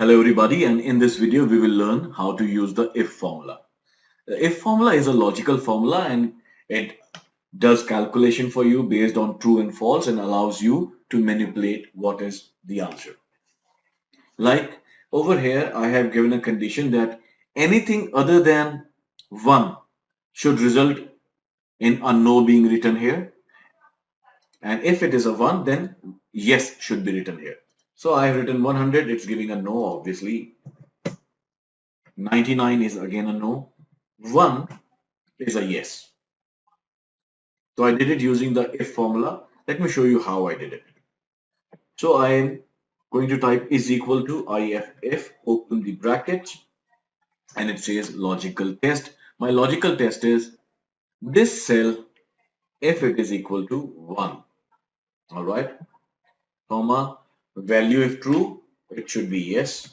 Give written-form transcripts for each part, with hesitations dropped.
Hello everybody, and in this video we will learn how to use the if formula. The if formula is a logical formula and it does calculation for you based on true and false and allows you to manipulate what is the answer. Like over here I have given a condition that anything other than 1 should result in a no being written here, and if it is a 1 then yes should be written here. So I have written 100, it's giving a no obviously. 99 is again a no. 1 is a yes. So I did it using the if formula. Let me show you how I did it. So I am going to type is equal to if, open the brackets, and it says logical test. My logical test is this cell if it is equal to 1. All right, comma, value if true, it should be yes,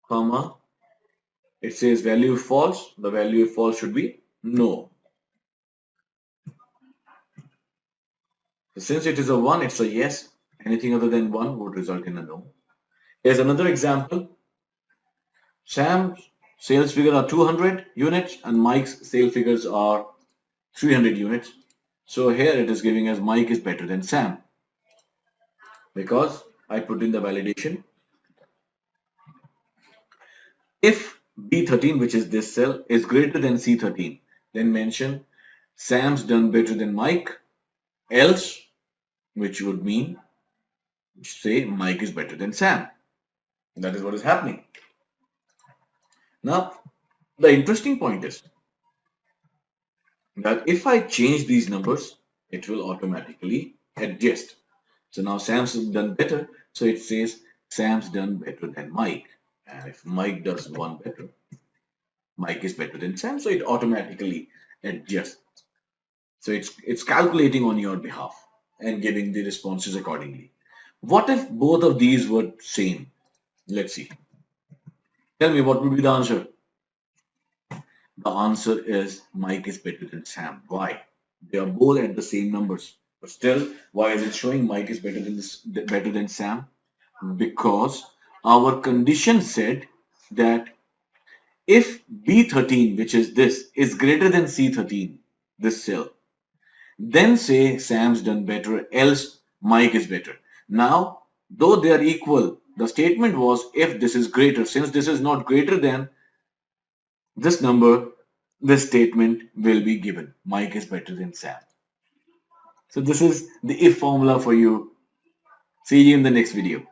comma, it says value if false, the value if false should be no. So since it is a 1, it's a yes. Anything other than 1 would result in a no. Here's another example. Sam's sales figure are 200 units and Mike's sale figures are 300 units. So here it is giving us Mike is better than Sam because I put in the validation. If B13, which is this cell, is greater than C13, then mention Sam's done better than Mike, else, which would mean say Mike is better than Sam. That is what is happening. Now, the interesting point is that if I change these numbers, it will automatically adjust. So now Sam's done better, so it says Sam's done better than Mike. And if Mike does one better, Mike is better than Sam, so it automatically adjusts. So it's calculating on your behalf and giving the responses accordingly. What if both of these were same? Let's see. Tell me what would be the answer? The answer is Mike is better than Sam. Why? They are both at the same numbers. But still, why is it showing Mike is better than Sam? Because our condition said that if B13, which is this, is greater than C13, this cell, then say Sam's done better, else Mike is better. Now, though they are equal, the statement was if this is greater. Since this is not greater than this number, this statement will be given. Mike is better than Sam. So this is the if formula for you. See you in the next video.